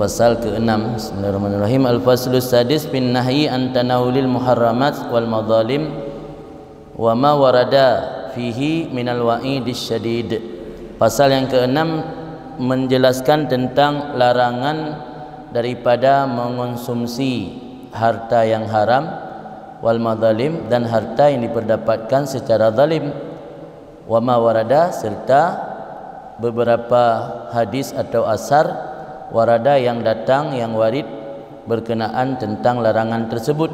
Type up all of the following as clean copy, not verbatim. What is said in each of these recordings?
pasal ke-6. Bismillahirrahmanirrahim. Al-faslus sadis bin nahyi an tanawulil muharramat wal madzalim wa ma warada fihi minal wa'idis syadid. Pasal yang ke-6 menjelaskan tentang larangan daripada mengonsumsi harta yang haram wal madzalim, dan harta yang diperdapatkan secara zalim, wa ma warada, serta beberapa hadis atau asar warada yang datang, yang warid berkenaan tentang larangan tersebut.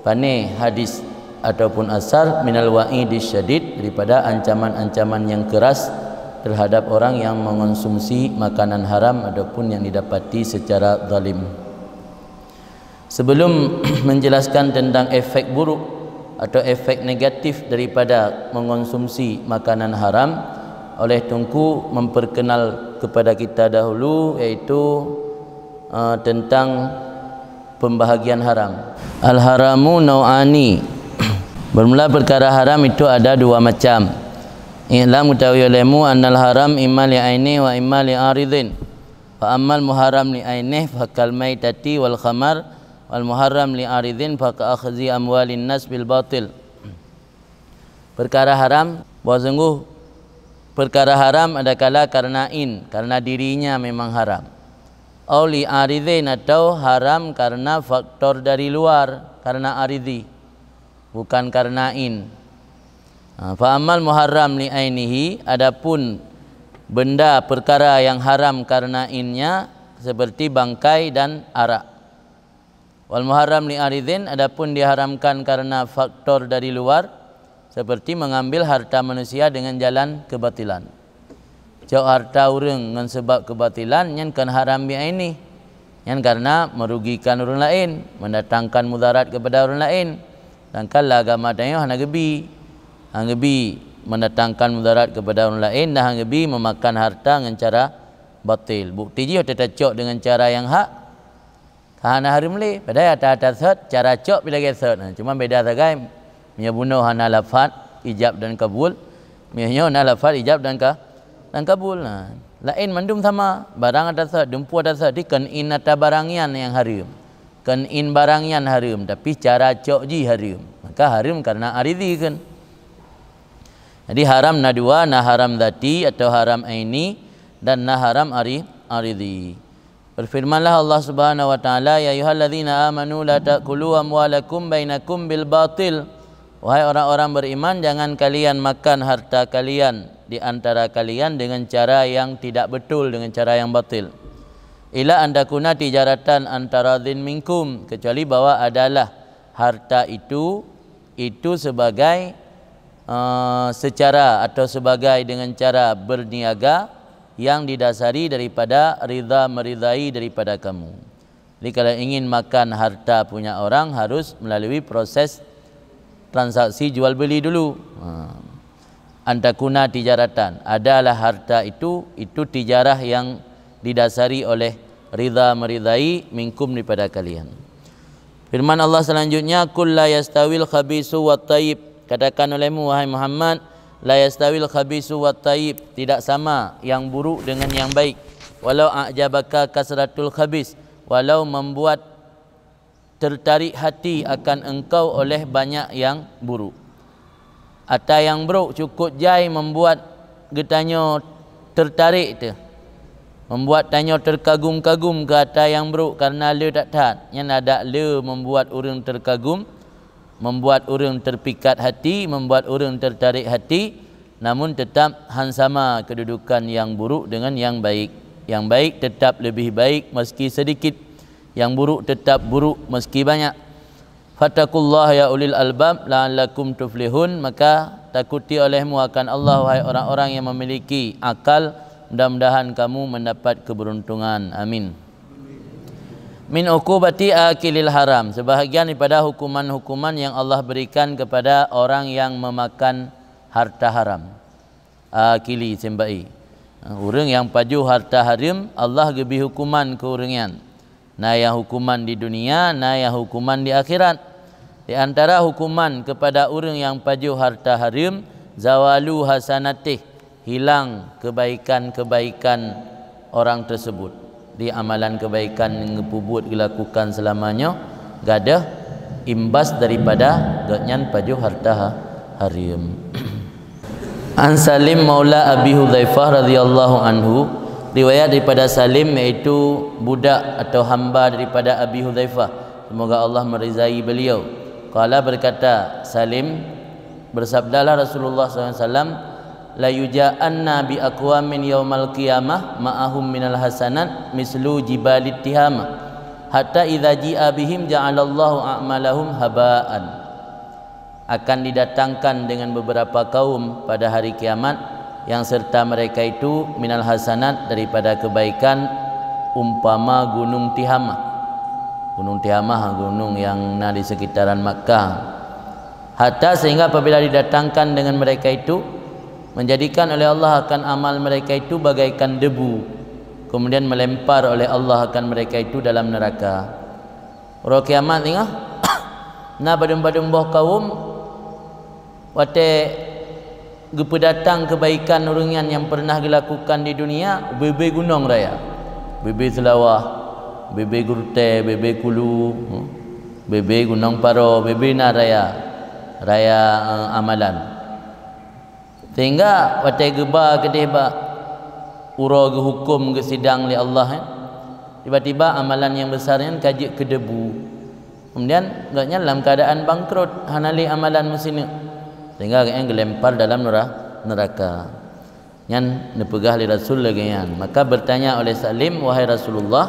Pane hadis ataupun asar minal wa'idis syadid, daripada ancaman-ancaman yang keras terhadap orang yang mengonsumsi makanan haram ataupun yang didapati secara zalim. Sebelum menjelaskan tentang efek buruk atau efek negatif daripada mengonsumsi makanan haram, oleh Tunku memperkenal kepada kita dahulu, iaitu tentang pembahagian haram. Al-haramu nau'ani. Bermula perkara haram itu ada dua macam. I'lam utawi olehmu annal haram imma li'aini wa imma li'aridin. Fa ammal muharram li'ainih fa kal maitati wal khamar, wal muharram li'aridin fa ka akhzi amwalin nas bil batil. Perkara haram, bahwa sungguh perkara haram adakala karena dirinya memang haram. Au li'aridin, atau haram karena faktor dari luar, karena aridi, bukan karena Fa amal muharram li ainihi, adapun benda perkara yang haram karena innya seperti bangkai dan arak. Wal muharram li aridin, adapun diharamkan karena faktor dari luar seperti mengambil harta manusia dengan jalan kebatilan. Jauh harta orang dengan sebab kebatilan yang kan haram bi aini, yang karena merugikan orang lain, mendatangkan mudarat kepada orang lain. Dan kalau agama tanya hana gebi mendatangkan mudarat kepada orang lain, dan gebi memakan harta dengan cara batil. Bukti dia tercok dengan cara yang hak, hana haram le. Padahal atas cara cok bila gesot. Cuma beda saja. Punya bunuh hana lafaz ijab dan kabul, punya hana lafaz ijab dan kabul. Lain mandum sama barang atas dumpu atas di kan in atau barangian yang haram, kan in barangian haram, tapi cara cok ji haram. Maka haram karena aridi kan. Jadi haram na dua, na haram dzati atau haram aini, dan na haram aridi. Berfirmanlah Allah Subhanahu wa taala, ya ayyuhalladzina amanu la ta'kulu amwalakum bainakum bil batil. Wahai orang-orang beriman, jangan kalian makan harta kalian di antara kalian dengan cara yang tidak betul, dengan cara yang batil. Ila andakuna tijaratan antara dzin minkum, kecuali bahwa adalah harta itu sebagai secara atau sebagai dengan cara berniaga yang didasari daripada ridha meridai daripada kamu. Jadi kalau ingin makan harta punya orang harus melalui proses transaksi jual beli dulu. Antakuna tijaratan, adalah harta itu tijarah yang didasari oleh ridha meridai minkum daripada kalian. Firman Allah selanjutnya, kul la yastawil khabisu wat tayyib. Katakan olehmu wahai Muhammad, la yastawil khabisu wat tayyib, tidak sama yang buruk dengan yang baik. Walau a'jabaka kasratul khabis, walau membuat tertarik hati akan engkau oleh banyak yang buruk. Atau yang buruk cukup jai membuat getanyo tertarik tu, membuat tanyo terkagum-kagum ke atas yang buruk karena le tak taat. Yang ada le membuat orang terkagum, membuat orang terpikat hati, membuat orang tertarik hati, namun tetap hansama kedudukan yang buruk dengan yang baik. Yang baik tetap lebih baik meski sedikit, yang buruk tetap buruk meski banyak. Fattakullah ya ulil albab la'allakum tuflihun, maka takuti olehmu akan Allah wahai orang-orang yang memiliki akal, mudah-mudahan kamu mendapat keberuntungan. Amin. Min uqubati akilil haram, sebahagian daripada hukuman-hukuman yang Allah berikan kepada orang yang memakan harta haram. Akili sembai, orang yang paju harta haram, Allah gebi hukuman ke orangnya. Na yang hukuman di dunia, na yang hukuman di akhirat. Di antara hukuman kepada orang yang paju harta haram, zawalu hasanatih, hilang kebaikan-kebaikan orang tersebut. di amalan kebaikan yang ngepubut dilakukan selamanya gadah imbas daripada gatnyan pajuh harta harim. An Salim maula Abi Hudzaifah radhiyallahu anhu, riwayat daripada Salim iaitu budak atau hamba daripada Abi Hudzaifah, semoga Allah meridai beliau. Qala berkata Salim, bersabdalah Rasulullah SAW, la yuja'anna bi aqwamin yaumal qiyamah ma'ahum minal hasanat mislu jibalit tihama hatta idza ji'a bihim ja'alallahu a'malahum haba'an. Akan didatangkan dengan beberapa kaum pada hari kiamat yang serta mereka itu minal hasanat daripada kebaikan umpama gunung Tihama. Gunung Tihamah, gunung yang di sekitaran Makkah. Hatta sehingga apabila didatangkan dengan mereka itu, menjadikan oleh Allah akan amal mereka itu bagaikan debu, kemudian melempar oleh Allah akan mereka itu dalam neraka. Orang kiamat tengah na badum-badum boh kaum wate gepedatang kebaikan urungan yang pernah dilakukan di dunia, bebe gunung raya, bebe selawah, bebe gurte, bebe kulu, bebe gunung paro, bebe naraya raya amalan. Sehingga watai geba kedeh ba uro ge hukum ge sidang li Allah tiba-tiba amalan yang besar yang kaji ke debu. Kemudian agaknya dalam keadaan bangkrut hanali amalan musini. Sehingga agaknya gelempar dalam neraka. Yang nepegah li Rasul lagi yan. Maka bertanya oleh Salim, wahai Rasulullah,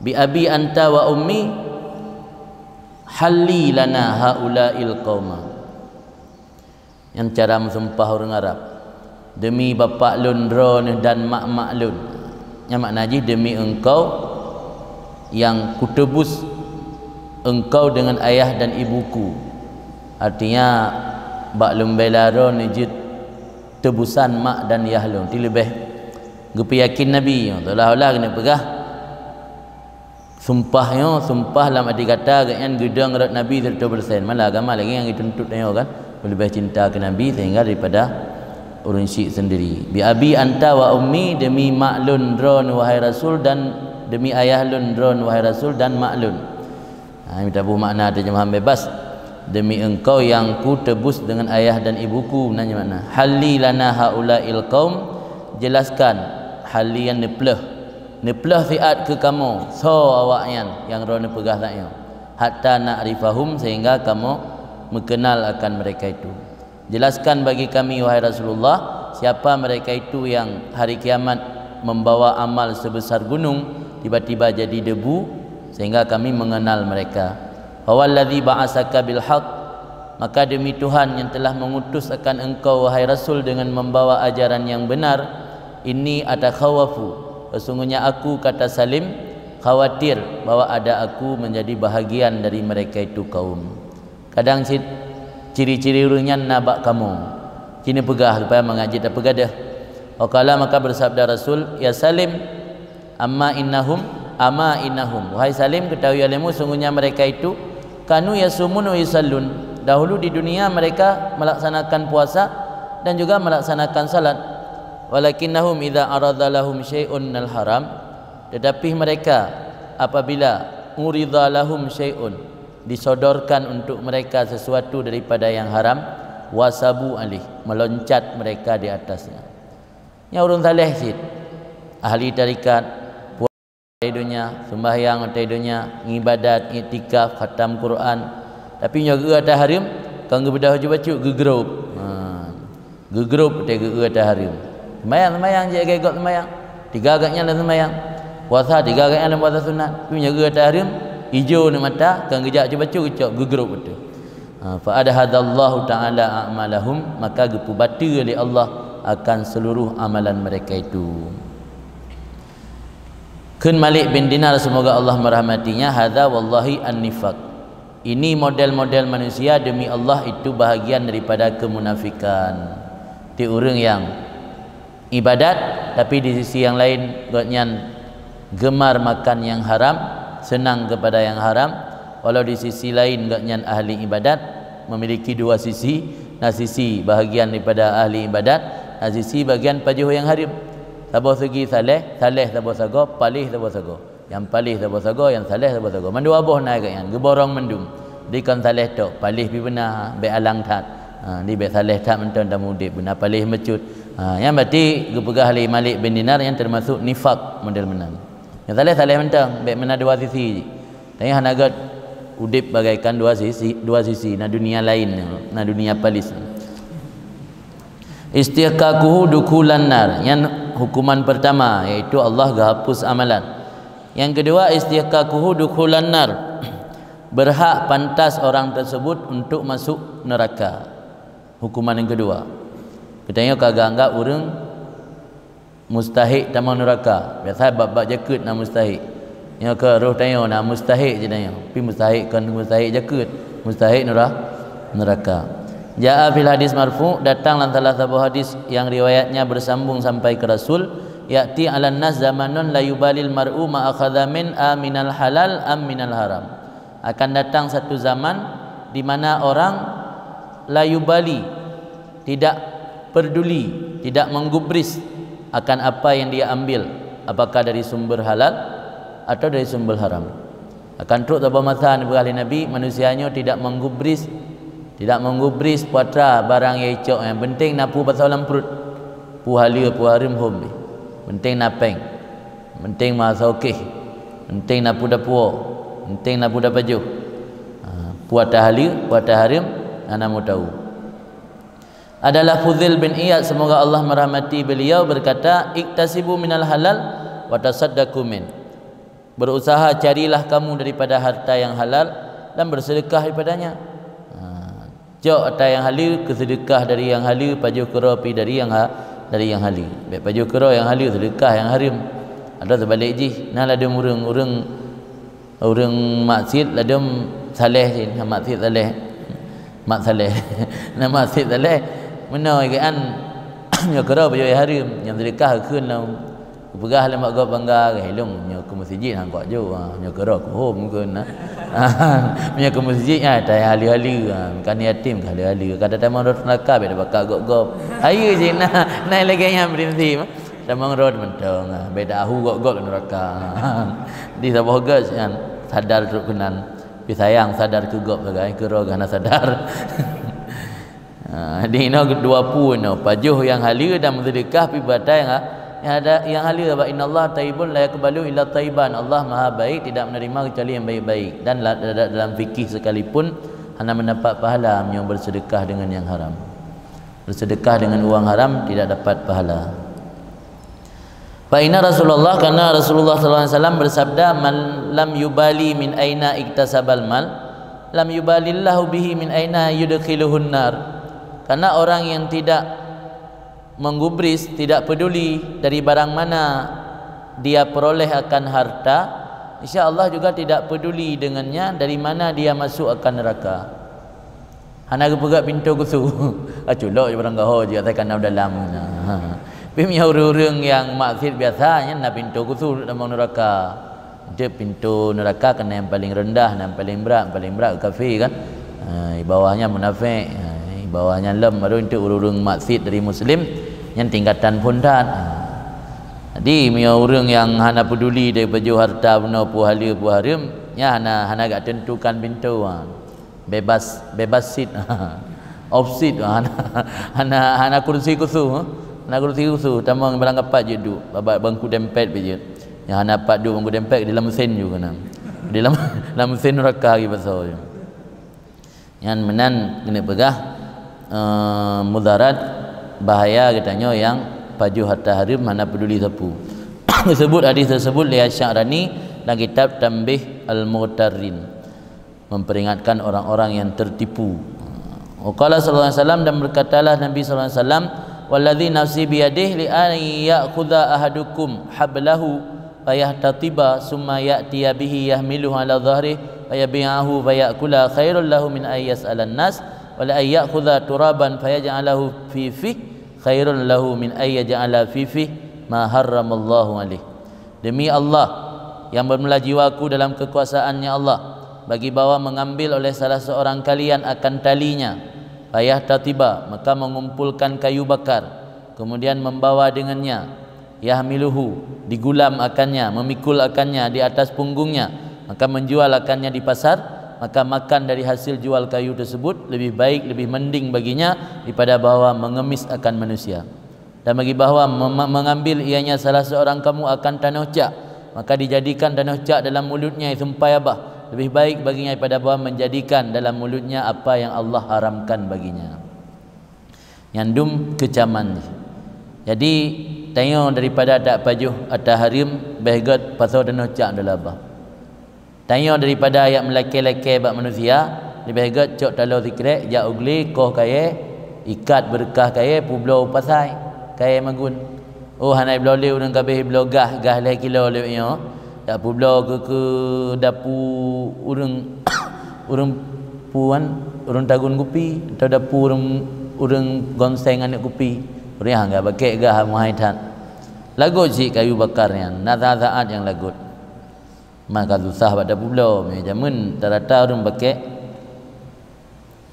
bi abi anta wa ummi halli lana haula'il qauma. Yang cara mensumpah orang Arab, demi bapa lun ron dan mak-mak lun, yang makna haji demi engkau yang kutebus engkau dengan ayah dan ibuku. Artinya bak lun belaron ijit tebusan mak dan ayah lun ti lebih gepi yakin Nabi seolah-olah kena pegah sumpahnya, sumpah dalam arti kata yang gedang rat Nabi 100%. Malah agama lagi yang dituntut dia kan lebih cinta ke Nabi sehingga daripada urun syik sendiri. Bi abi anta wa ummi, demi mak lun ron wahai Rasul, dan demi ayah lun ron wahai Rasul, dan mak lun. Ini tabuh makna terjemahan bebas. Demi engkau yang ku tebus dengan ayah dan ibuku. Nanya makna halli lana haula'il qaum, jelaskan halli yang neplah fiat ke kamu so awaknya yang ron pegah taknya hatta na'rifahum, sehingga kamu mengenal akan mereka itu. Jelaskan bagi kami wahai Rasulullah, siapa mereka itu yang hari kiamat membawa amal sebesar gunung tiba-tiba jadi debu, sehingga kami mengenal mereka. Wallazi ba'asaka bil haq, maka demi Tuhan yang telah mengutus akan engkau wahai Rasul dengan membawa ajaran yang benar, ini atakhawafu, sesungguhnya aku, kata Salim, khawatir bahwa ada aku menjadi bahagian dari mereka itu kaum. Kadang ciri-ciri urungnya nabak kamu kini pegah supaya mengaji tak pegah dah. Wakala, maka bersabda Rasul, ya Salim, amma innahum, wahai Salim, ketahui olehmu sungguhnya mereka itu kanu yasumun wa yusallun, dahulu di dunia mereka melaksanakan puasa dan juga melaksanakan salat. Walakinnahum idza arada lahum syai'un al haram, tetapi mereka apabila urida lahum syai'un, disodorkan untuk mereka sesuatu daripada yang haram, wasabu alih, meloncat mereka di atasnya. Yang urun saleh sid, ahli tarikat, dunia, sembahyang atas dunia, ibadat, iktikaf, khatam Quran, tapi nyaga atas harim, kang gebedah baju gegrup. Gegrup atas atas harim. Sembahyang je gegok sembahyang. 3 agaknya dalam sembahyang. Puasa 3 agaknya dalam puasa sunat. Tapi nyaga atas harim, hijau ni mata, kang gejak baju kecok gegrup betul. Fa adhadallahu ta'ala a'malahum, maka gepu batal oleh Allah akan seluruh amalan mereka itu. Kun Malik bin Dinar, semoga Allah merahmatinya, hadza wallahi an-nifaq, ini model-model manusia demi Allah itu bahagian daripada kemunafikan. Ti orang yang ibadat tapi di sisi yang lain godnyan gemar makan yang haram, senang kepada yang haram, walau di sisi lain godnyan ahli ibadat, memiliki dua sisi. Nah, sisi bahagian daripada ahli ibadat, nah sisi bagian pajuh yang haram. Sabo segi saleh sabo sago, palih sabo sago. Yang palih sabo sago, yang saleh sabo sago. Mandu aboh naik kat yang geborong mendung. Di kan saleh tok, palih pi benar, be alang tat. Di be saleh tat menton dah mudip, benar palih mecut. Yang berarti gepegah Ali Malik bin Dinar yang termasuk nifak model menang. Yang saleh mentang, be mana dua sisi. Tapi hanagat udip bagaikan dua sisi, na dunia lain, na dunia palis. Istiqaquhu dukulan nar, yang hukuman pertama iaitu Allah hapus amalan. Yang kedua istiqaquhu dukulan nar, berhak pantas orang tersebut untuk masuk neraka. Hukuman yang kedua, katanya kagak anggap orang mustahik tamang neraka. Biasa bab-bab jakut nak mustahik. Nya ke roh tanya nak mustahik je tanya. Pi mustahik kan mustahik jakut, mustahik neraka. Jaa fil hadis marfu, datang dalam salah satu hadis yang riwayatnya bersambung sampai ke Rasul, ya'ti 'alan nas zamanun la yubalil mar'u ma akhadha min aminal halal am minal haram. Akan datang satu zaman di mana orang la yubali, tidak peduli, tidak menggubris akan apa yang dia ambil, apakah dari sumber halal atau dari sumber haram. Akan teruk tabah masa Nabi, manusianya tidak menggubris puatra barang yang icok. Yang penting napu pasal dalam perut, pu halia pu harim hom, penting napeng, penting masa okey, penting napu dapur, penting napu dapaju, puatra halia puatra harim ana mau tahu. Adalah Fudail bin Iyad, semoga Allah merahmati beliau, berkata, iktasibu minal halal wa tasaddaqu min. Berusaha carilah kamu daripada harta yang halal dan bersedekah daripadanya. Jauh harta yang halal, kesedekah dari yang halal, paju kera pi dari yang halal. Baik paju kera yang halal, sedekah yang haram. Ada sebalik ji, nah ladum orang maksiat ladum saleh je, maksiat saleh. Mak saleh. Nah maksiat saleh mana kan nya kera paju yang haram, yang sedekah keun pegah le mak gop bangga helong nya ke masjid hang kok jo nya kera ko hom keun nya ke masjid tai hali-hali kan yatim hali-hali kada tamang rot neraka be bakal gop-gop ayo je nah lagi yang prinsip tamang rot mentong beda ahu gop-gop neraka di sabah gas kan sadar truk kenan pi sayang sadar ke gop sagai kera gana sadar di no dua pun no pajuh yang halal dan sedekah pi batai yang halal wa innallaha taibun la yaqbalu illa taiban. Allah Maha baik, tidak menerima kecuali yang baik-baik. Dan dalam fikih sekalipun hanya mendapat pahala yang bersedekah dengan yang haram. Bersedekah dengan uang haram tidak dapat pahala. Fa inna Rasulullah, karena Rasulullah sallallahu alaihi wasallam bersabda, man lam yubali min aina iktasabal mal lam yubalillahu bihi min aina yudkhiluhun nar. Karena orang yang tidak menggubris, tidak peduli dari barang mana dia peroleh akan harta, insya-Allah juga tidak peduli dengannya dari mana dia masuk akan neraka. Hana gepegak pintu kusu. Aculok je barang gaho je katakan dalam. Pimnya urang yang maksiat biasanya na pintu kusu dalam neraka. Dia pintu neraka kena yang paling rendah dan paling berat kafir kan. Bawahnya munafik, bawahnya lem, baru untuk urang maksiat dari muslim yang tingkatan pundan. Jadi mia orang yang hana peduli daripada harta benda pu halal pu haram, nya hana gak tentukan pintu, bebas seat, off seat, hana kursi kusu, tamang barang kapat je duduk, bangku dempet je. Yang hana pat duduk bangku dempet di dalam mesin juga kan. Di dalam mesin neraka lagi pasal je. Yang menan kena pegah mudarat bahaya katanya yang paju harta haram mana peduli sapu. Disebut hadis tersebut li Sya'rani dalam kitab Tanbih Al-Mughtarrin, memperingatkan orang-orang yang tertipu. Qala sallallahu alaihi wasallam, dan berkatalah Nabi sallallahu alaihi wasallam, walladzi nafsi biyadihi li an ya'khudha ahadukum hablahu fayahtatiba summa ya'tiya bihi yahmiluhu ala dhahrihi fayabi'ahu fayakula khairul lahu min ay yas'alan nas wala ay ya'khudha turaban fayaj'alahu fi khairun lahu min ay yaj'ala fi ma harramallahu alaih. Demi Allah yang bermula jiwaku dalam kekuasaannya Allah, bagi bawa mengambil oleh salah seorang kalian akan talinya, payah tatiba, maka mengumpulkan kayu bakar, kemudian membawa dengannya, yahmiluhu, digulam akannya, memikul akannya di atas punggungnya, maka menjual akannya di pasar, maka makan dari hasil jual kayu tersebut lebih baik, lebih mending baginya daripada bahawa mengemis akan manusia. Dan bagi bahawa mengambil ianya salah seorang kamu akan tanah cak, maka dijadikan tanah cak dalam mulutnya sumpai abah, lebih baik baginya daripada bahawa menjadikan dalam mulutnya apa yang Allah haramkan baginya. Nyandum kecaman. Jadi tanya daripada tak pajuh atas harim behgat pasal tanah cak dalam abah. Tanya daripada ayat melaki-laki bak manusia lebih hegat cok talau zikrek jak ugli koh kaya ikat berkah kaya publo pasai kaya magun. Oh hanai blole urang kabeh blogah gah leh kilo lewnya tak publo ke dapu urang urang puan urang tagun kupi atau dapu urang gonseng anak kupi urang enggak pakai gah muhaitan lagut si kayu bakarnya nazaat yang lagut. Maka susah pada pulau jamun tarata orang pakai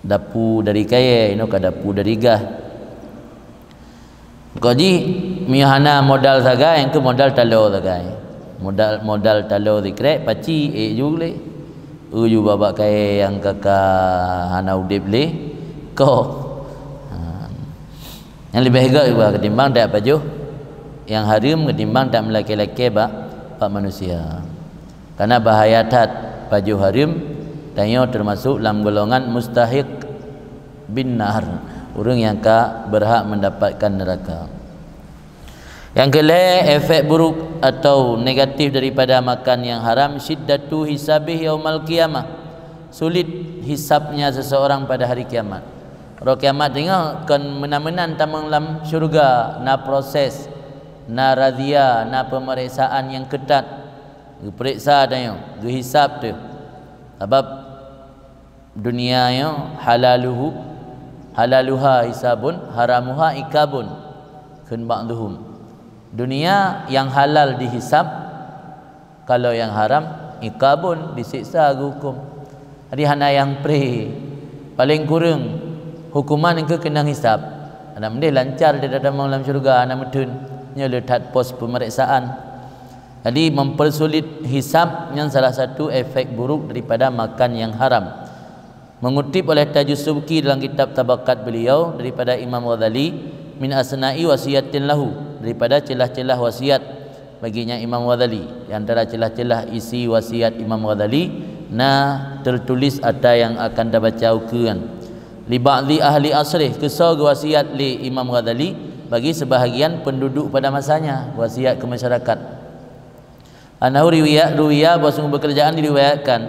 dapu dari kaya ino ka dapu dari gah. Jadi mihana modal saga yang ke modal talo saga. Modal talo dikrek paci juga le. Uju babak kaya yang kakak hana udip le ko. Yang lebih hegat juga ketimbang tak pajuh yang harim ketimbang tak melaki-laki bak manusia. Karena bahaya tat baju harim tanya termasuk dalam golongan mustahiq bin nar, orang yang berhak mendapatkan neraka. Yang kelima, efek buruk atau negatif daripada makan yang haram, syiddatu hisabih yaumal qiyamah, sulit hisabnya seseorang pada hari kiamat. Hari kiamat tengok kan menan-menan tamang dalam syurga, na proses, na razia, na pemeriksaan yang ketat. Periksa tanya, hisab tu. Sebab dunia yang halaluha hisabun, haramuha ikabun. Kun ba'duhum. Dunia yang halal dihisab, kalau yang haram ikabun, disiksa hukum. Jadi hana yang paling kurang hukuman yang kena hisab. Anak mendih lancar dia datang dalam syurga, anak medun nya letak pos pemeriksaan. Jadi mempersulit hisab yang salah satu efek buruk daripada makan yang haram. Mengutip oleh Tajus Subki dalam kitab Tabakat beliau daripada Imam Ghazali min asna'i wasiyatin lahu, daripada celah-celah wasiat baginya Imam Ghazali. Di antara celah-celah isi wasiat Imam Ghazali tertulis ada yang akan dibaca ukuran. Li ba'dhi ahli asrih, kisah wasiat li Imam Ghazali bagi sebahagian penduduk pada masanya, wasiat ke masyarakat. Anahu ruwiya bahwa bekerjaan diriwayatkan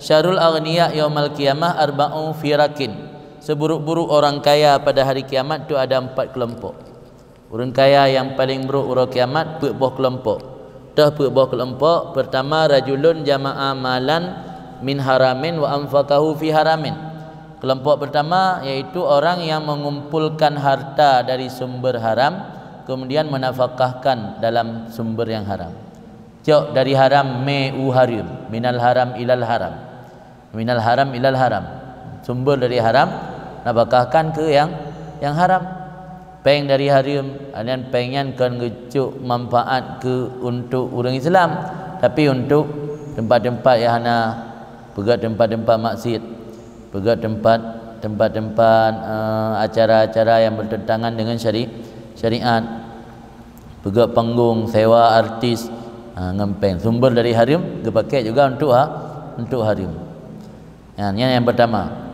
syarul aghniya yaumal qiyamah arba'u firakin, seburuk-buruk orang kaya pada hari kiamat itu ada 4 kelompok. Orang kaya yang paling buruk orang kiamat bebuah kelompok. Dah bebuah kelompok pertama, rajulun jama'a malan min haramin wa anfaqahu fi haramin. Kelompok pertama yaitu orang yang mengumpulkan harta dari sumber haram kemudian menafkahkan dalam sumber yang haram. Cok dari haram harim, minal haram ilal haram, minal haram ilal haram, sumber dari haram nafkahkan ke yang haram. Peng dari harim, alian pengen kan ngecuk manfaat ke untuk orang Islam, tapi untuk tempat-tempat yang hana pegat tempat-tempat maksiat, pegat tempat-tempat acara-acara yang bertentangan dengan syariat, pegat panggung, sewa artis, ngempeng. Sumber dari harim dipakai juga untuk harim. Yang pertama.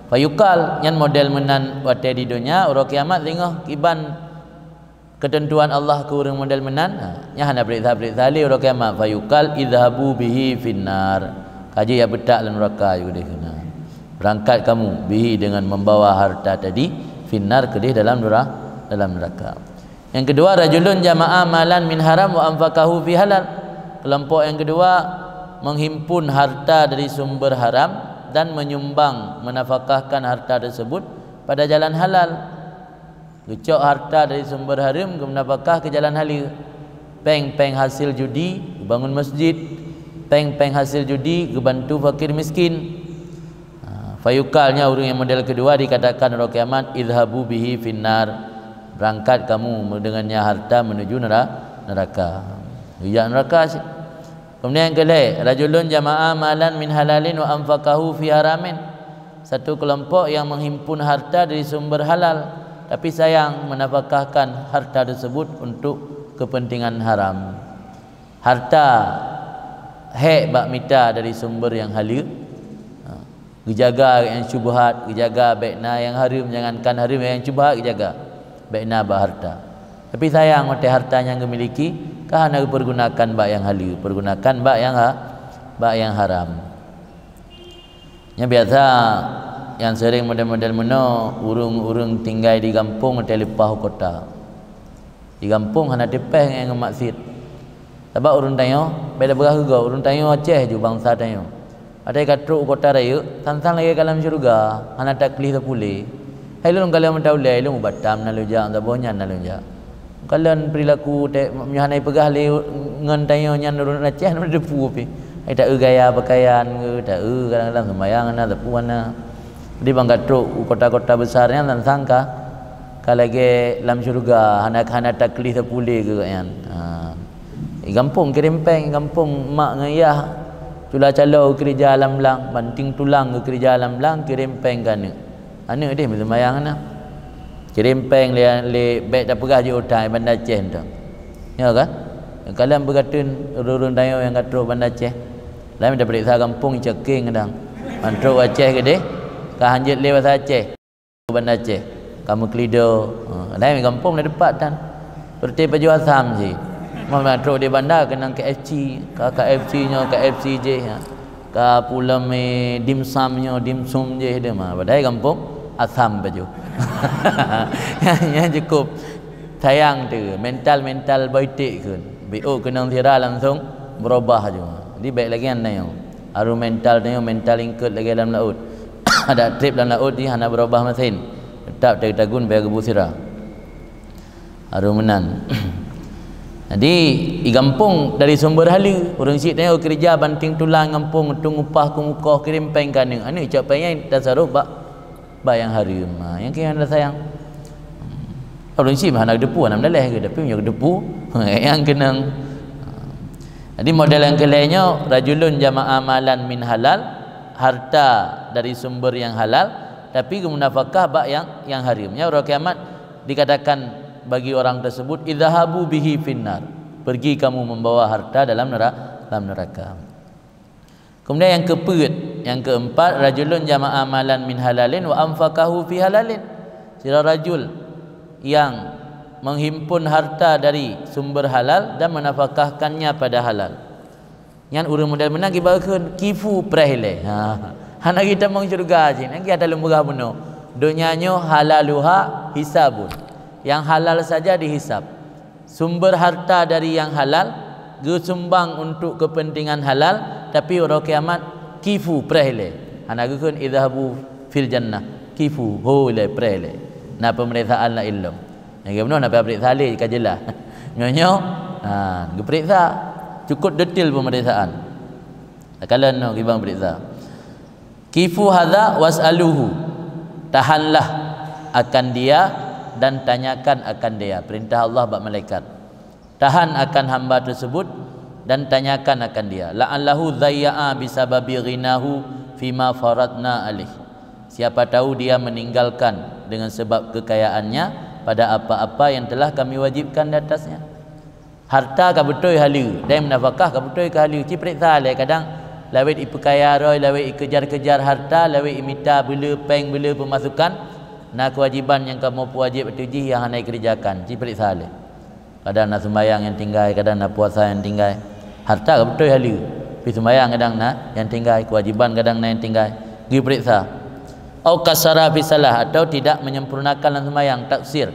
Fayukal yang model menan wate di dunia orang kiamat tengok iban ketentuan Allah ke orang model menan. Nya hana periksa li orang kiamat. Fayukal idhabu bihi finnar. Kaji ya betak dalam neraka juga dia kena. Berangkat kamu bihi dengan membawa harta tadi finnar ke dia dalam neraka. Yang kedua, rajulun jama'a malan min haram wa anfaqahu fi halal. Kelompok yang kedua menghimpun harta dari sumber haram dan menyumbang menafkahkan harta tersebut pada jalan halal. Gecok harta dari sumber haram ke menafkah ke jalan halal. Peng hasil judi bangun masjid, peng hasil judi ke bantu fakir miskin. Fayukalnya orang yang model kedua dikatakan orang kiamat idhabu bihi finnar. Berangkat kamu dengannya harta menuju neraka. Hujak neraka sih. Kemudian yang kelima, rajulun jama'a malan min halalin wa anfaqahu fi haramin. Satu kelompok yang menghimpun harta dari sumber halal tapi sayang menafkahkan harta tersebut untuk kepentingan haram. Harta hek bak mita dari sumber yang halal, dijaga yang syubhat, dijaga baikna yang haram, jangankan haram yang syubhat dijaga baikna bak harta. Tapi sayang mate hartanya yang memiliki kerana pergunakan bak yang halal, pergunakan bak yang haram. Yang biasa yang sering model-model meno urung-urung tinggal di kampung atau lepas kota. Di kampung hana tepeh dengan maksud. Sebab urung tanya, beda berah juga urung tanya Aceh je bangsa tanya. Ada katruk kota raya, sang-sang lagi kalam syurga, hana taklih terpulih. Hai lu kalau mentau lai lu batam nalu ja, tabonya nalu ja. Kalau perilaku menyanai pegah le ngan tanya nyan urung Aceh nak depu pi. Ai tak gaya pakaian ke, tak kadang-kadang sembahyang ana tepu ana. Di bangkatruk kota-kota besarnya dan sangka kalau lagi dalam syurga anak-anak taklih terpulih ke kan. Kampung kirimpeng, kampung mak dengan ayah cula calau kerja alam lang, banting tulang ke kerja alam lang kirimpeng kan. Anak dia sembahyang ana. Kirimpeng le baik dah pegah je utang Bandar Aceh tu. Ya kan? Kalian berkatun urun dayo yang katruk Bandar Aceh. Lain dah periksa kampung ceking kadang. Mantruk Aceh ke deh? Kah hanjit lewat Aceh. Bandar Aceh. Kamu kelido. Lain kampung dah depan tan. Seperti baju asam je. Mantruk di bandar kena KFC, KFC-nya KFC je. Ka pula me dimsumnya dimsum je dia mah. Padahal kampung asam baju. Yang cukup sayang tu mental baitik kan. BO kena tira langsung berubah je. Jadi baik lagi anda yang aru mental tanya mental ingkut lagi dalam laut. Ada trip dalam laut ni hana berubah mesin. Tetap tagun bayar gebu sirah. Aru menan. Jadi di kampung dari sumber hala orang sik tanya kerja banting tulang kampung tung upah ku muka kirim peng kaneng. Anu cak payang tasarruf ba yang haram. Yang kira anda sayang. Orang sik hana depu hana daleh ke tapi punya depu yang kenang. Jadi model yang kelainnya rajulun jama'a malan min halal, harta dari sumber yang halal tapi kemunafakah bak yang haramnya. Hari kiamat dikatakan bagi orang tersebut idzahabu bihi finnar, pergi kamu membawa harta dalam neraka. Kemudian yang keempat rajulun jama'a malan min halalin wa anfaqahu fi halalin. Sira rajul yang menghimpun harta dari sumber halal dan menafkahkannya pada halal. Yang urang modal menang kibakeun kifu prehile. Hana kita mong syurga je. Nang kita lemburah beno. Dunianya halaluha hisabun. Yang halal saja dihisab. Sumber harta dari yang halal gesumbang untuk kepentingan halal tapi orang kiamat kifu prehile. Hana gekeun idhabu fil jannah. Kifu hole prehile. Na pemeriksaan la ilmu. Yang benar nak periksa leh kajelah. Nyonya periksa cukup detail pemeriksaan. Kalau no kita periksa. Kifu hadza was'aluhu. Tahanlah akan dia dan tanyakan akan dia. Perintah Allah bak malaikat. Tahan akan hamba tersebut dan tanyakan akan dia. La'allahu dhayya'a bisababi ghinahu fima faradna alih. Siapa tahu dia meninggalkan dengan sebab kekayaannya pada apa-apa yang telah kami wajibkan di atasnya. Harta ka betul halu dan nafkah ka betul ka halu. Ci periksa le kadang lawet ipekaya roy lawet kejar-kejar harta lawet imita bela peng bela pemasukan na kewajiban yang kamu wajib tuji yang hanai kerjakan. Ci periksa le. Kadang nak sembahyang yang tinggal, kadang nak puasa yang tinggal. Harta ka betul halu. Pi sembahyang kadang nak yang tinggal, kewajiban kadang nak yang tinggal. Gi periksa. Au kasara fi salah atau tidak menyempurnakan dalam sembahyang taksir.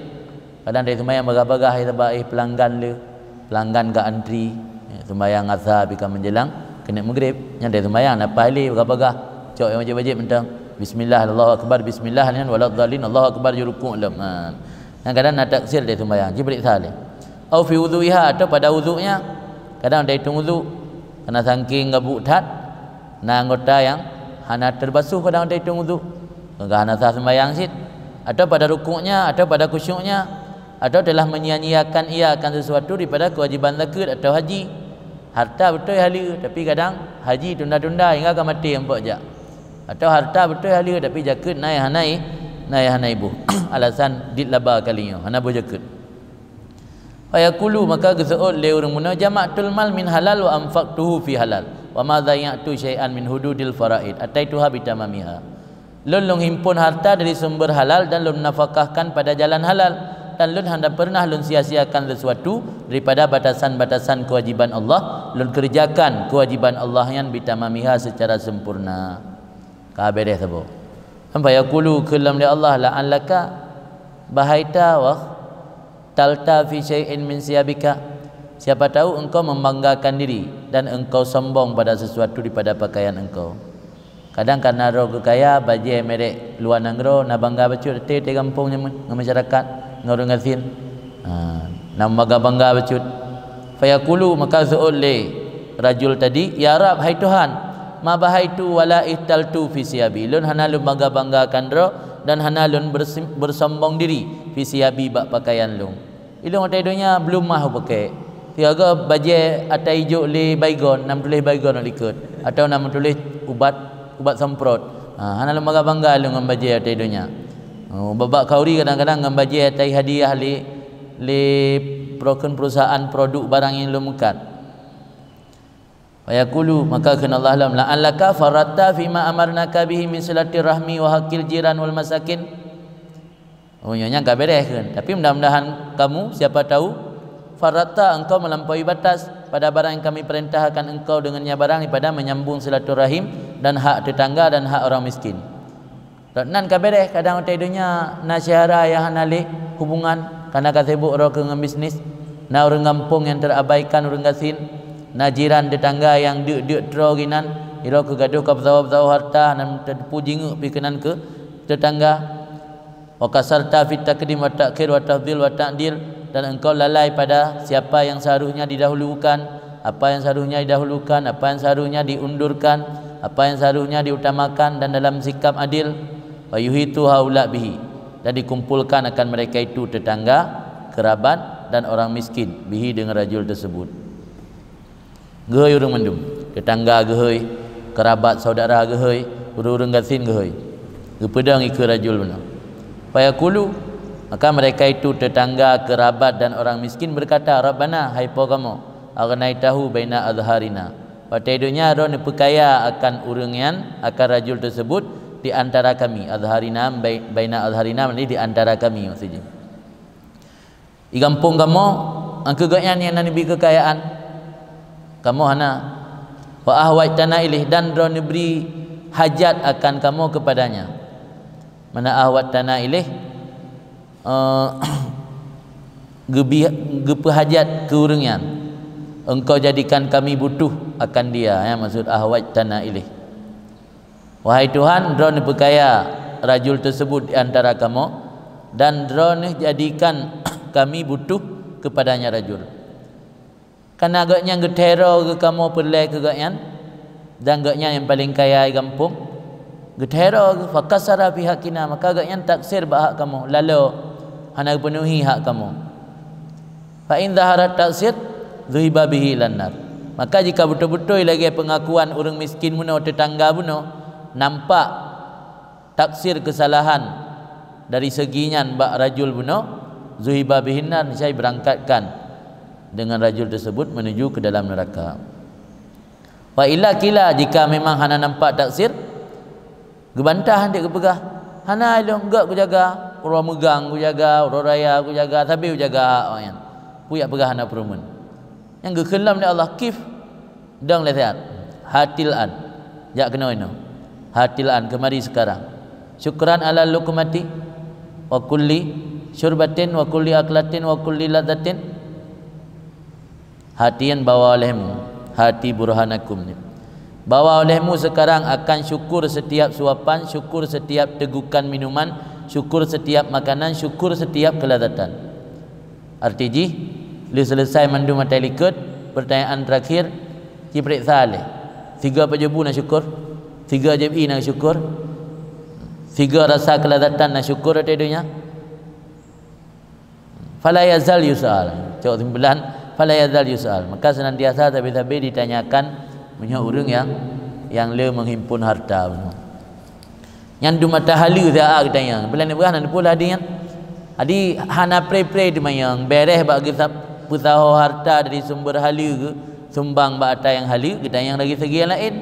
Kadang dari sembahyang bagah-bagah ya pelanggan le, pelanggan ke antri sembahyang asar bika menjelang kena maghrib yang dari sembahyang nak pahli bagah-bagah cok yang wajib-wajib mentang bismillah Allahu akbar bismillah ni waladhdallin Allahu akbar ruku' lam. Dan kadang nak taksir dari sembahyang ji periksa le. Au fi wudhu'iha atau pada wuduknya kadang dari tung wuduk kena saking gabuk tat na anggota yang hana terbasuh kadang dari tung wuduk. Enggak hana sah sembahyang sit atau pada rukuknya atau pada khusyuknya atau telah menyia-nyiakan ia akan sesuatu daripada kewajiban zakat atau haji. Harta betul hala tapi kadang haji tunda-tunda hingga akan mati empat jak. Atau harta betul hala tapi zakat naik hanai bu. Alasan ditlaba kalinya hana bu zakat. Fayaqulu maka geseut le urang munah jama'tul mal min halal wa anfaqtuhu fi halal wa ma dhayatu syai'an min hududil faraid ataituha bitamamiha. Lun himpun harta dari sumber halal dan lun nafkahkan pada jalan halal, dan lun hendak pernah lun sia-siakan sesuatu daripada batasan-batasan kewajiban Allah, lun kerjakan kewajiban Allah yang bitamamiha secara sempurna. Ka beres sabo. Sampai yaqulu kalam li Allah la'allaka bahaita wa talta fi syai'in min siyabika. Siapa tahu engkau membanggakan diri dan engkau sombong pada sesuatu daripada pakaian engkau. Kadang karena roh kekaya bajai merek luar nangro na bangga bacut te kampungnya masyarakat ngorong ngasin. Nam bangga bacut. Fayaqulu maka seole rajul tadi, ya Rab, hai Tuhan, ma bahaitu wala ihtaltu fi siyabi. Lun hanalun bangga-banggakan roh dan hanalun bersombong diri fi siyabi bak pakaian lung. Ilung atai dunia belum mahu pakai. Tiaga bajai atai hijau le baygon, nam tulis baygon likut atau nam tulis ubat semprot. Hanalun bangga-bangga lung ngam bajai atai dunia. Babak kauri kadang-kadang ngam bajai atai hadiah le perusahaan produk barang yang lum mekat. Fayaqulu maka kana Allah lam la'allaka faratta fima amarnaka bihi min silatirahmi wa haqqil jiran wal masakin. Oh nyonya enggak beres kan. Tapi mudah-mudahan kamu siapa tahu faratta engkau melampaui batas pada barang yang kami perintahkan engkau dengannya barang daripada menyambung silaturahim dan hak tetangga dan hak orang miskin. Nan ka beres kadang utai dunia nasyara yang hanali hubungan karena kasibuk ro ke bisnis. Na orang kampung yang terabaikan orang gasin. Najiran tetangga yang duk teroginan iro ke gaduh ke pesawat harta dan terpu jinguk pikenan ke tetangga. Wa kasarta fit takdim wa ta'khir wa tafdhil wa ta'dil, dan engkau lalai pada siapa yang seharusnya didahulukan, apa yang seharusnya didahulukan, apa yang seharusnya diundurkan, apa yang seharusnya diutamakan, dan dalam sikap adil. Wa yuhitu haula bihi, dan dikumpulkan akan mereka itu tetangga, kerabat dan orang miskin bihi dengan rajul tersebut. Gehoi urang mandum, tetangga gehoi, kerabat saudara gehoi, urang gasin gehoi. Gepedang ikut rajul benar. Fayaqulu maka mereka itu tetangga, kerabat dan orang miskin berkata, Rabbana, hai po kamu, aghnaitahu baina azharina. Pada dunia ro nepekaya akan urangian akan rajul tersebut di antara kami. Azharina baina azharina maknanya di antara kami maksudnya. Di kampung kamu angka gayan yang nabi kekayaan kamu hana wa ahwaitana ilih, dan ro beri hajat akan kamu kepadanya. Mana ahwaitana ilih gepe hajat ke urangian, engkau jadikan kami butuh akan dia, ya maksud ahwaitana ilih. Wahai Tuhan, ro berkaya rajul tersebut di antara kamu, dan ro jadikan kami butuh kepadanya rajul. Karena agaknya getero ke kamu pelai ke gakyan, dan agaknya yang paling kaya di kampung getero ke fakasara fi hakina, maka agaknya taksir hak kamu, lalu hana penuhi hak kamu. Fa in zaharat taksir zuhiba bihi lannar, maka jika betul-betul lagi pengakuan orang miskin muno tetangga muno nampak taksir kesalahan dari seginya bak rajul muno, zuhiba bihi nar, saya berangkatkan dengan rajul tersebut menuju ke dalam neraka. Wa illa kila, jika memang hana nampak taksir, gebantah dia kepegah. Hana ilung enggak ku jaga, orang megang ku jaga, orang raya ku jaga, tapi ku jaga orang. Puyak pegah hana perumun. Yang gekelam ni Allah kif dang lesiat. Hatilan. Jak kena ino. Hatilan kemari sekarang. Syukran ala lukumati wa kulli syurbatin wa kulli aklatin wa kulli ladatin. Hatian bawa olehmu, hati burhanakum ni. Bawa olehmu sekarang akan syukur setiap suapan, syukur setiap tegukan minuman, syukur setiap makanan, syukur setiap kelazatan. Artinya, bila selesai mandu mata likut, pertanyaan terakhir, periksa leh. 3 pejebu nak syukur, 3 jebi nak syukur, 3 rasa kelazatan nak syukur atas dunia. fala yazal yusal. Cok timbulan fala yazal yusal. Maka senantiasa tabi-tabi ditanyakan punya orang yang le menghimpun harta. Yang du mata halu dah katanya. Bulan ni berah nak pula dia. Adi hana pray di mayang beres bagi pusaho harta dari sumber halu ke sumbang ba atas yang halu kita yang lagi segi yang lain.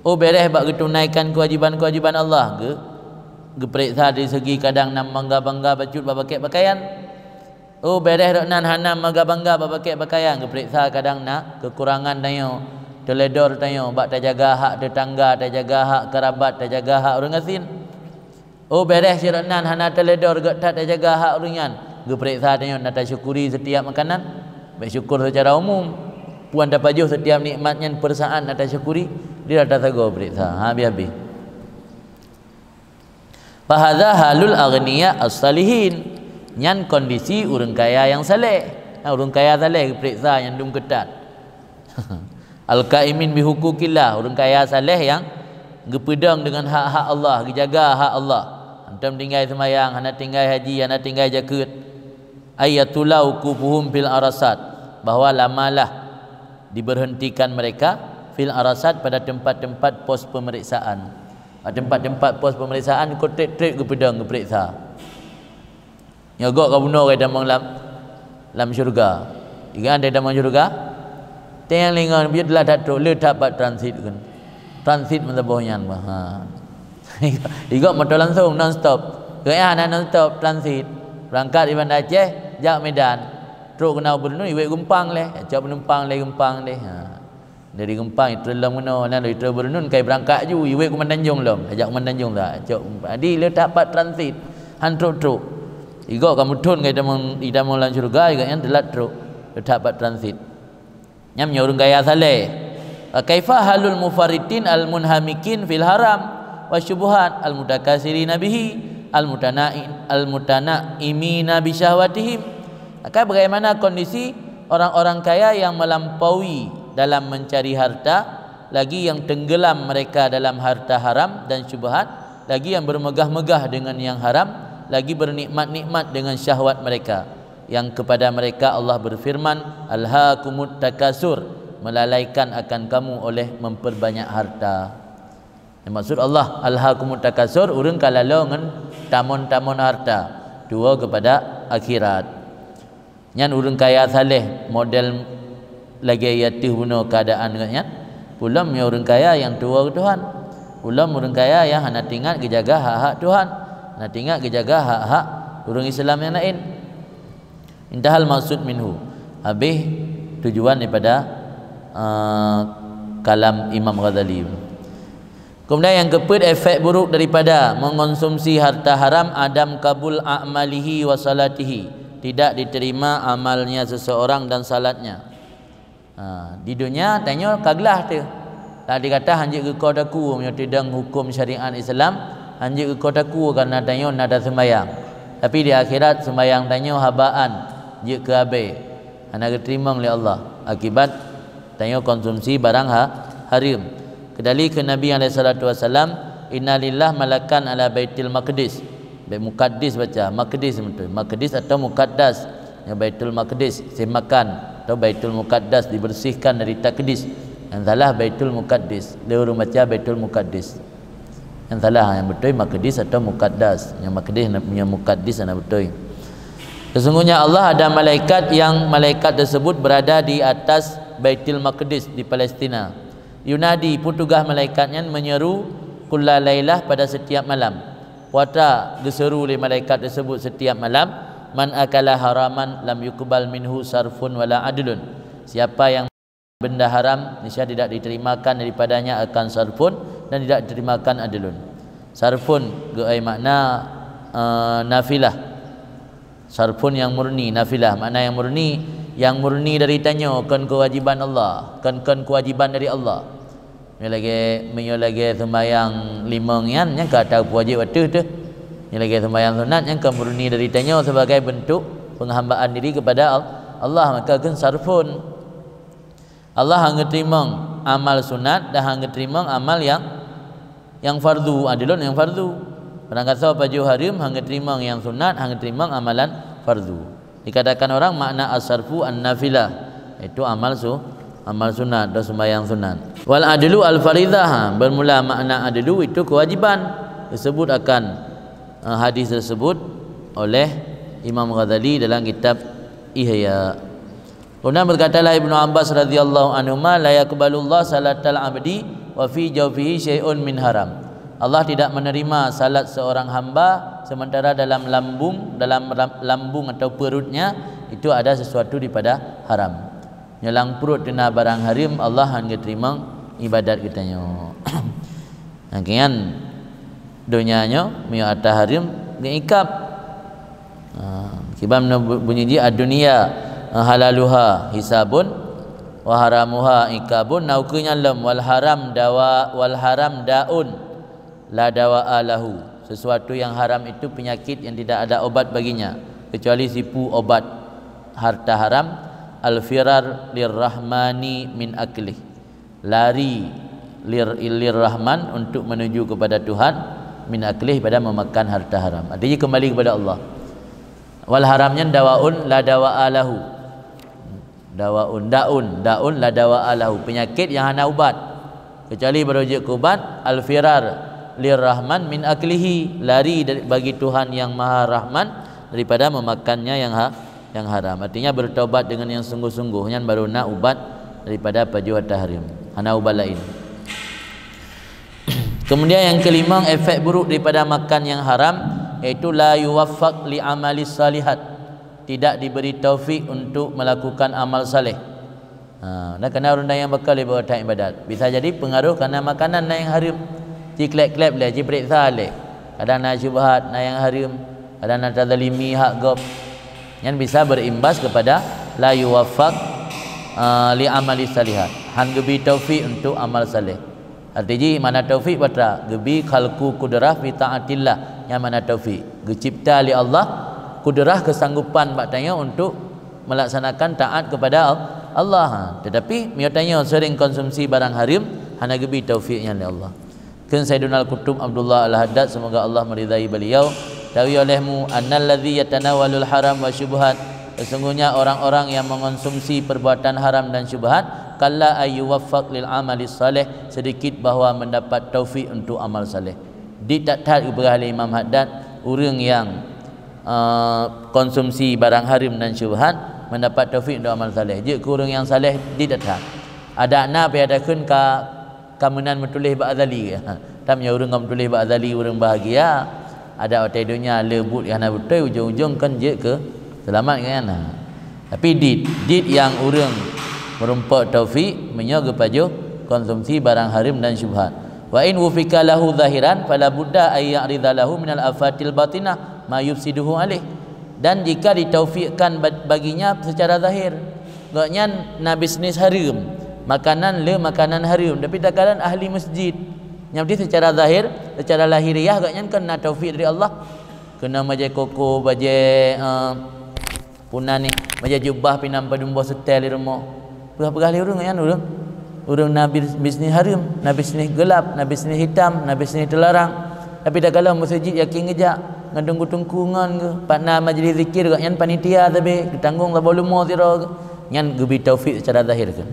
Oh beres bagi tunaikan kewajiban-kewajiban Allah ke periksa dari segi kadang nam bangga-bangga bacut bapakai pakaian. Oh beres dok nan hanam bangga-bangga bapakai pakaian ke periksa kadang nak kekurangan dayo teledor dayo bak tak jaga hak tetangga, tak jaga hak kerabat, tak jaga hak orang asin. Oh beres dok nan hana teledor gak tak jaga hak orang ke periksa dayo nak syukuri setiap makanan. Baik syukur secara umum. Puan dapat jauh setiap nikmatnya persaan nak syukuri dia dah tahu periksa. Habis-habis. Fahadha halul aghniya as-salihin. Nyan kondisi orang kaya yang saleh. Orang kaya saleh periksa yang dum ketat. Al-qaimin bi hukukillah, orang kaya saleh yang gepedang dengan hak-hak Allah, dijaga hak Allah. Antam tinggal semayang, hana tinggal haji, hana tinggal zakat. Ayatulau kufuhum fil arasat, bahwa lamalah diberhentikan mereka fil arasat pada tempat-tempat pos pemeriksaan. Tempat-tempat pos pemeriksaan kau trek-trek ke pedang ke periksa. Ya gok kau bunuh kau dalam dalam syurga. Ikan ada dalam syurga. Tiang lingan biar dah datuk le dapat transit kan. Transit mentabahnya bah. Ikan motor langsung non stop. Gaya non stop transit. Berangkat di Bandar Aceh, jak Medan. Terus kena bernun iwek Gempang leh. Cak penumpang leh Gempang leh. Dari Gempang itu dalam mana nak itu bernun kai berangkat ju iwek ke Tanjung lom. Ajak ke Tanjung tak. Cak adi le dapat transit. Han truk. Igo kamu tun kai dalam lan syurga igo yang telat truk. Le dapat transit. Nyam nyorung gaya saleh. Kaifa halul mufarritin al munhamikin fil haram wa syubuhat al mutakasirina bihi al mutanaimina bi syahwatihim. Maka bagaimana kondisi orang-orang kaya yang melampaui dalam mencari harta, lagi yang tenggelam mereka dalam harta haram dan syubhat, lagi yang bermegah-megah dengan yang haram, lagi bernikmat-nikmat dengan syahwat mereka, yang kepada mereka Allah berfirman, alhaakumut takasur, melalaikan akan kamu oleh memperbanyak harta. Yang maksud Allah alhaakumut takasur, urang kalalo ngan tamon-tamon harta, dua kepada akhirat. Nyan urang kaya saleh model lagi yatih bunuh keadaan katnya. Pulam yang orang kaya yang tua ke Tuhan. Pulam orang kaya yang hendak ingat kejaga hak-hak Tuhan. Hendak ingat kejaga hak-hak orang Islam yang lain. Intahal maksud minhu. Habis tujuan daripada kalam Imam Ghazali. Kemudian yang keempat, efek buruk daripada mengonsumsi harta haram, adam kabul a'malihi wa salatihi, tidak diterima amalnya seseorang dan salatnya. Di dunia tanya kaglah tu. Tak dikata hanjik ke kodaku punya tidang hukum syariat Islam, hanjik ke kodaku karena tanya nada sembahyang. Tapi di akhirat sembahyang tanya habaan, jik ke abai. Hana diterima oleh Allah akibat tanya konsumsi barang haram. Kedali ke Nabi SAW, innalillah malakan ala baitil maqdis. Bait muqaddis baca, maqdis betul. Maqdis atau muqaddas. Ya Baitul Maqdis, semakan atau Baitul Muqaddas dibersihkan dari takdis. Yang salah Baitul Muqaddis. Dia orang baca Baitul Muqaddis. Yang salah yang betul Maqdis atau Muqaddas. Yang Maqdis punya Muqaddis yang betul. Sesungguhnya Allah ada malaikat yang malaikat tersebut berada di atas Baitul Maqdis di Palestina. Yunadi, petugas malaikatnya menyeru kulla lailah pada setiap malam. Puata diseru oleh malaikat tersebut setiap malam, man akala haraman lam yuqbal minhu sarfun wala adlun. Siapa yang benda haram niscaya tidak diterimakan daripadanya akan sarfun dan tidak diterimakan adlun. Sarfun ai makna nafilah. Sarfun yang murni, nafilah makna yang murni dari tanya kan kewajiban Allah, kan kewajiban dari Allah. Lagi sembahyang limang yan yang kata wajib waktu tu. Yang lagi sembahyang sunat yang murni dari tanya sebagai bentuk penghambaan diri kepada Allah, maka kan sarfun. Allah hanya terima amal sunat dan hanya terima amal yang fardu, adilun yang fardu. Barang kata baju haram hanya terima yang sunat, hanya terima amalan fardu. Dikatakan orang makna as-sarfu an-nafilah, itu amal sunat atau sembahyang sunat. Wal adlu al-faridah, bermula makna adlu itu kewajiban. Disebut akan hadis tersebut oleh Imam Ghazali dalam kitab Ihya. Kemudian berkatalah Ibnu Abbas radhiyallahu anhuma, la yaqbalullah salatal abdi wa fi jawfihi syai'un min haram. Allah tidak menerima salat seorang hamba sementara dalam lambung atau perutnya itu ada sesuatu daripada haram. Nyelang perut kena barang haram, Allah hanya terima ibadat kita nyo. Nakian dunianya mi atas haram ngikap. Kibam bunyi ji ad-dunya halaluha hisabun wa haramuha ikabun, naukunya lam wal haram daun la dawa alahu. Sesuatu yang haram itu penyakit yang tidak ada obat baginya kecuali sipu obat. Harta haram al-firar lirrahmani min aklih, lari lirrahman untuk menuju kepada Tuhan, min aklih pada memakan harta haram, artinya kembali kepada Allah. Wal haramnya dawaun la dawa alahu, dawaun daun la dawa alahu, penyakit yang hana ubat kecuali berujuk ke ubat. Al-firar lirrahman min aklihi, lari bagi Tuhan yang maha rahman daripada memakannya yang haram, artinya bertaubat dengan yang sungguh-sungguh, yang baru nak ubat daripada pajuat tahrim, hana ubat lain. Kemudian yang kelima, efek buruk daripada makan yang haram, iaitu la yuwaffaq li amalis salihat, tidak diberi taufik untuk melakukan amal saleh. Dah kena orang yang bakal buat ibadat, bisa jadi pengaruh kerana makanan yang haram. Klep-klep leh, periksa leh. Ada nak syubhat, nak yang haram, ada nak tadzalimi hak gob. Yang bisa berimbas kepada la yuwaffaq li amali salihat. Han gebi taufik untuk amal saleh. Artinya mana taufik batra? Gebi khalqu qudrah fi taatillah. Yang mana taufik? Gecipta li Allah, kudrah kesanggupan batanya untuk melaksanakan taat kepada Allah. Tetapi miotanya sering konsumsi barang haram, hana gebi taufiknya li Allah. Kan Sayyiduna Al-Qutub Abdullah Al-Haddad, semoga Allah meridai beliau, tahu olehmu annal ladzi yatanawalul haram wa syubhat, sesungguhnya orang-orang yang mengonsumsi perbuatan haram dan syubhat, kalla ayyuwaffaq lil amali saleh, sedikit bahawa mendapat taufik untuk amal saleh. Ditaktat kepada Imam Haddad, orang yang konsumsi barang haram dan syubhat mendapat taufik untuk amal saleh. Je ke orang yang saleh ditaktat. Ada nak piadakeun ka kamunan metulis ba'adzali. Tamnya orang ngam tulis ba'adzali orang bahagia. Ada otai dunia lebut yang nak betul, ujung-ujung kan je ke selamat kan. Tapi dit yang orang merumpak taufik menyoga paju konsumsi barang haram dan syubhat. Wa in wufika lahu zahiran fala budda ay ya'ridha lahu minal afatil batinah ma yufsiduhu alaih. Dan jika ditaufikkan baginya secara zahir, gaknya na bisnis haram, makanan haram, tapi takaran ahli masjid yang berarti secara zahir, secara lahiriah agaknya kena taufik dari Allah, kena majai koko, majai punan ni, majai jubah pinam padumbo setel di rumah, pegah-pegah li urang kan urang nabi bisnis haram, nabi bisnis gelap, nabi bisnis hitam, nabi bisnis terlarang. Tapi dah kalau masjid yakin ngejak ngandung tungkungan ke partner majlis zikir agaknya panitia tapi ditanggung tak boleh mau tira nyan gebi taufik secara zahir kan.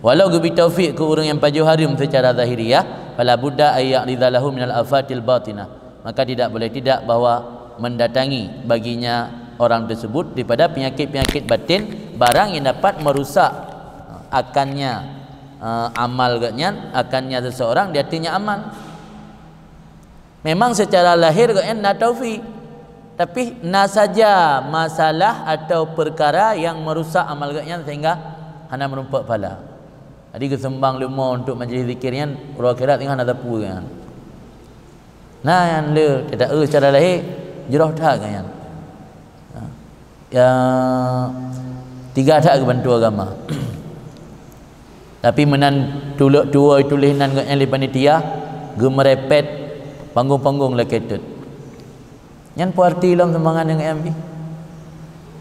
Walau gebi taufik ke orang yang paju haram secara zahiriyah, fala budda ay ya'ridhalahu minal afatil batinah, maka tidak boleh tidak bahawa mendatangi baginya orang tersebut daripada penyakit-penyakit batin, barang yang dapat merusak akannya amal gaknya, akannya seseorang, dia artinya amal. Memang secara lahir gaknya na taufik, tapi na saja masalah atau perkara yang merusak amal gaknya sehingga hana merumpak pahala. Jadi kesembang lima untuk majlis zikirnya, orang akhirat tengah nak tapu kan. Nah yang le tidak secara lahir jerah tak kan. Ya tiga tak kebantu agama. Tapi menan tulak dua tulisan gaknya li panitia gemerepet panggung-panggung leketut. Yang parti dalam sembangan yang MB.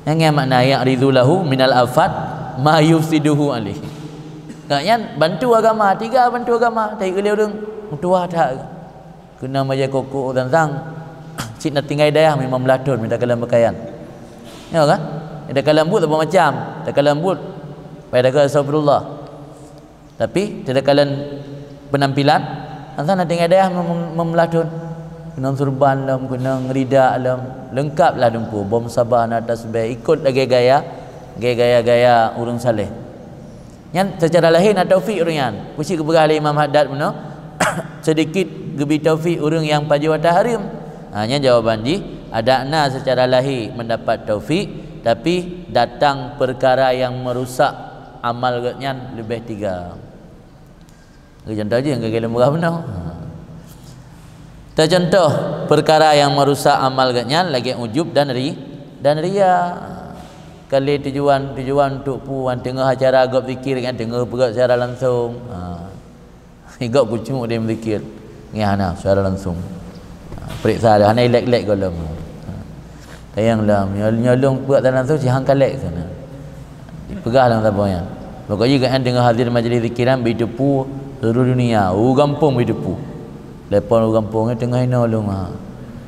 Yang makna ya'ridzulahu minal afat ma yufsiduhu alaihi. Kayaknya bantu agama, tiga bantu agama, tapi kalau orang tua tak kena majai koko dan sang cik nak tinggal daya memang melatun minta kalam pakaian. Ya kan? Dah kalambut apa macam? Dah kalambut pada kata astagfirullah. Tapi tidak kalian penampilan antara nak tengok dia memeladun kena surban lam, kena ngeridak lam, lengkaplah dempu bom sabah na atas baik ikut lagi gaya urang saleh. Yang secara lahir nak taufik orang yang pusik keberah Imam Haddad puno sedikit gebi taufik orang yang paju atas harim. Hanya jawaban di ada na secara lahir mendapat taufik, tapi datang perkara yang merusak amal gatnya lebih tiga. Contoh aja yang kagak murah benar. Tercontoh perkara yang merusak amal gatnya lagi ujub dan ria. Kali tujuan untuk puan tengah acara agak zikir kan tengah pegat secara langsung. Igak pucuk dia berzikir. Ngihana secara langsung. Periksa dah hana lek golong. Tayanglah nyolong pegat secara langsung si hang kalek sana. Dipegah dalam tabanya. Pokoknya kan tengah hadir majlis zikiran berdepu seluruh dunia. Gampung berdepu. Lepas gampung tengah hina long.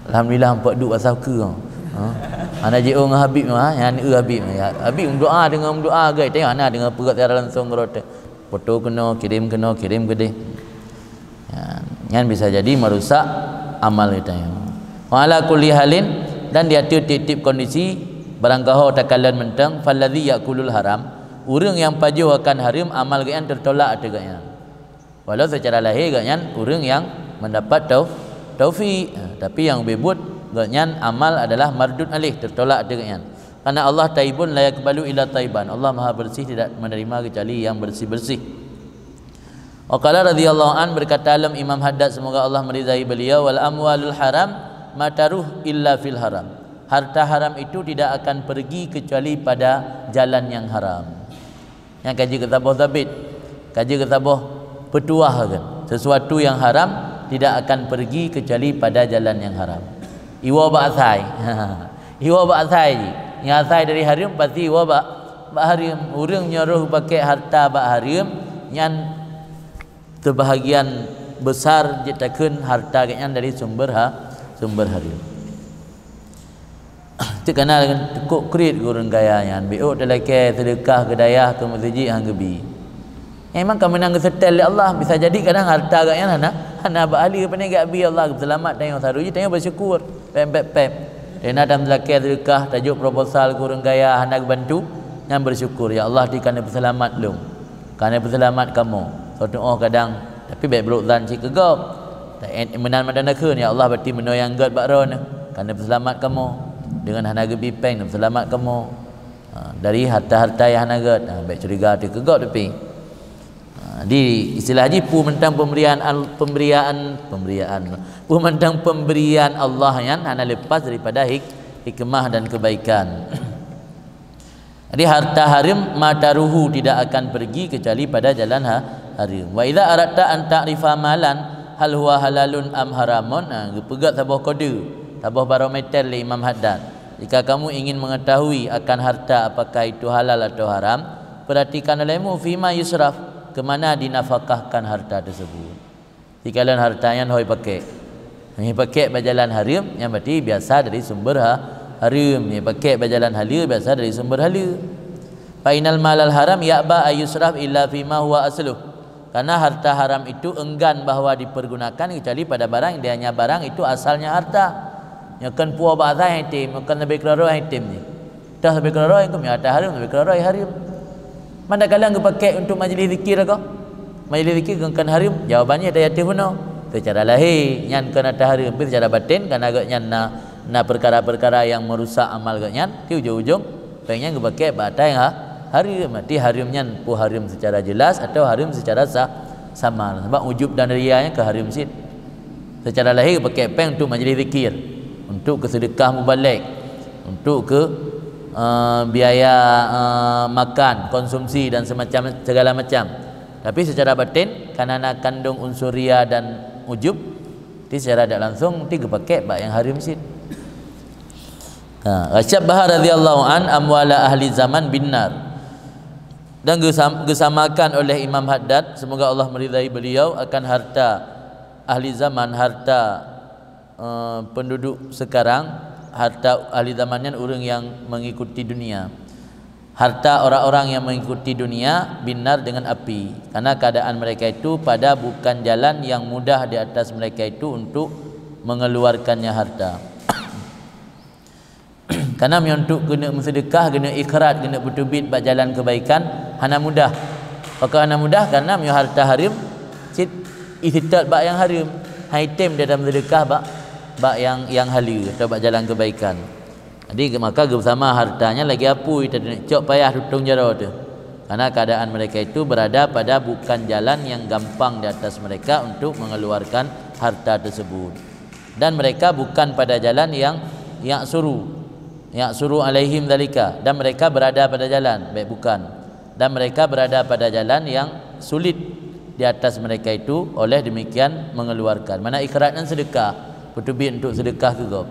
Alhamdulillah hampa duk asal ke. Ana je dengan Habib yang Habib. Habib doa dengan doa guys. Tengok ana dengan pegat secara langsung gerota. Foto kena kirim ke dia. Yang bisa jadi merusak amal kita. Wa ala kulli halin dan dia titip kondisi barang kahau takalan mentang falladhi yakulul haram. Urang yang pajuh akan haram amal gayaan tertolak tegaknya. Walau secara lahir gayaan urang yang mendapat taufik, tapi yang bebut gayaan amal adalah mardud alih tertolak tegaknya. Karena Allah taibun la yakbalu illa taiban. Allah Maha bersih tidak menerima kecuali yang bersih-bersih. Waqala radhiyallahu an berkata alam Imam Haddad semoga Allah meridai beliau wal amwalul haram mataruh illa fil haram. Harta haram itu tidak akan pergi kecuali pada jalan yang haram. Yang kaji kitabah Thabit, kaji kitabah petuah kan. Sesuatu yang haram tidak akan pergi kecuali pada jalan yang haram. Iwa ba'athai. Iwa ba'athai. Yang asai dari haram pasti iwa ba'harim. Orang nyuruh pakai harta ba'harim yang sebahagian besar jetakeun harta kayaknya dari sumber harim. Itu kena tekuk kredit gurun gaya yang biuk dalam ke sedekah ke dayah ke masjid hang gebi. Memang kami nang setel Allah bisa jadi kadang harta kayaknya hana bahali pandai gak bi Allah selamat tayang saruji tayang bersyukur pem. Dena dalam ke sedekah tajuk proposal gurun gaya hana bantu yang bersyukur ya Allah dikana berselamat lu. Karena berselamat kamu. Suatu kadang tapi baik beluk zan cik kegop. Menan madana keun ya Allah berarti menoyang god bakron karena berselamat kamu dengan hanaga bipeng berselamat kamu dari harta-harta yang hanaga baik curiga tu kegop tapi di istilah haji pu mentang pemberian pu mentang pemberian Allah yang hana lepas daripada hikmah dan kebaikan. Jadi harta haram mataruhu tidak akan pergi kecuali pada jalan haram. Wa idza aradta an ta'rifa malan hal huwa halalun am haramun. Pegat tabah kode, tabah barometer li Imam Haddad. Jika kamu ingin mengetahui akan harta apakah itu halal atau haram, perhatikan olehmu fima yusraf, ke mana dinafkahkan harta tersebut. Jika kalian hartanya hoi pakai. Ini pakai berjalan haram yang berarti biasa dari sumber haram. Ni pakai berjalan halal biasa dari sumber halal. Fa inal malal haram ya'ba ayusraf illa fima huwa asluh. Karena harta haram itu enggan bahawa dipergunakan kecuali pada barang dia hanya barang itu asalnya harta. Nyakan puah bahasa item, nyakan lebih kelaro item ni. Dah lebih kelaro yang kami harta haram lebih kelaro haram. Mana kalian pakai untuk majlis zikir kau? Majlis zikir kan haram? Jawabannya ada yatim puno. Secara lahir nyan kan harta haram, tapi secara batin kan agaknya na perkara-perkara yang merusak amal gaknya di ujung-ujung pengen pakai bahasa yang haram. Mati haramnya pu haram secara jelas atau haram secara samar. Sebab ujub dan rianya ke haram sit. Secara lahir pakai peng untuk majlis zikir, untuk ke sedekah mubalik, untuk ke biaya makan, konsumsi dan semacam segala macam. Tapi secara batin karena kandung unsur ria dan ujub, di secara tak langsung tiga pakai bak yang haram sit. Rasyabah radhiyallahu an amwala ahli zaman binnar. Dan gesamakan oleh Imam Haddad semoga Allah meridai beliau akan harta ahli zaman, harta penduduk sekarang, harta ahli zamannya orang yang mengikuti dunia harta orang-orang yang mengikuti dunia binar dengan api, karena keadaan mereka itu pada bukan jalan yang mudah di atas mereka itu untuk mengeluarkannya harta. Karena untuk kena bersedekah, kena ikrar, kena bertubit buat jalan kebaikan hana mudah. Maka hana mudah karena harta haram istitat bak yang haram, item dia dalam sedekah bak yang halal atau bak jalan kebaikan. Jadi maka bersama hartanya lagi apa kita nak cok payah tutung jara tu. Karena keadaan mereka itu berada pada bukan jalan yang gampang di atas mereka untuk mengeluarkan harta tersebut. Dan mereka bukan pada jalan yang suruh alaihim dalika, dan mereka berada pada jalan baik bukan, dan mereka berada pada jalan yang sulit di atas mereka itu, oleh demikian mengeluarkan. Mana ikrar dan sedekah, bertubik untuk sedekah juga.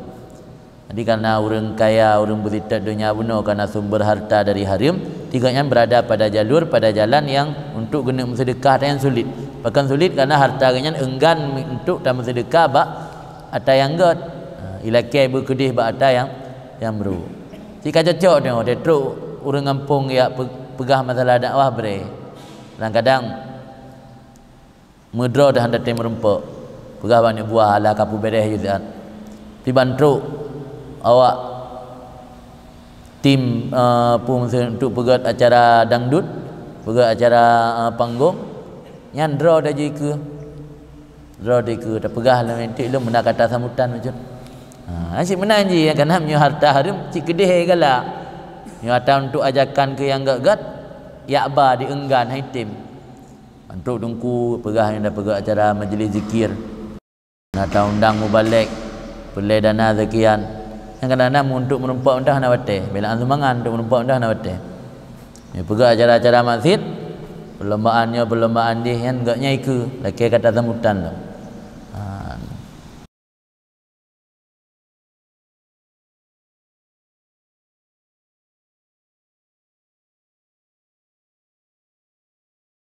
Jadi karena orang kaya, orang berikat dunia bunuh karena sumber harta dari haram, tiganya berada pada jalur, pada jalan yang untuk guna bersedekah yang sulit. Bahkan sulit karena hartanya enggan untuk tak bersedekah bak atau yang god. Ilakai berkedih bak atau yang baru. Jika cocok tengok dia teruk orang kampung ya pegah masalah dakwah bre. Kadang-kadang mudra dah hendak tim merempuk. Pegah banyak buah ala kapu bereh juga. Dibantu awak tim pun untuk pegat acara dangdut, pegat acara panggung, nyan draw dah je ke. Draw dia ke dah pegah lah mentik lu mendak kata sambutan macam. Asyik menang je kan hamnya harta haram cik kedih galak. Yang harta untuk ajakan ke yang gak-gat yakba dienggan hai tim. Untuk tungku pegah yang dah pegat acara majlis zikir. Nak undang mubalik, pelai dana zakian. Yang kadang-kadang untuk merempak undah nak batai, belaan semangat untuk merempak undah nak batai. Ya pegat acara-acara masjid, perlombaan dia kan gak nyai ke, laki kata sambutan tu.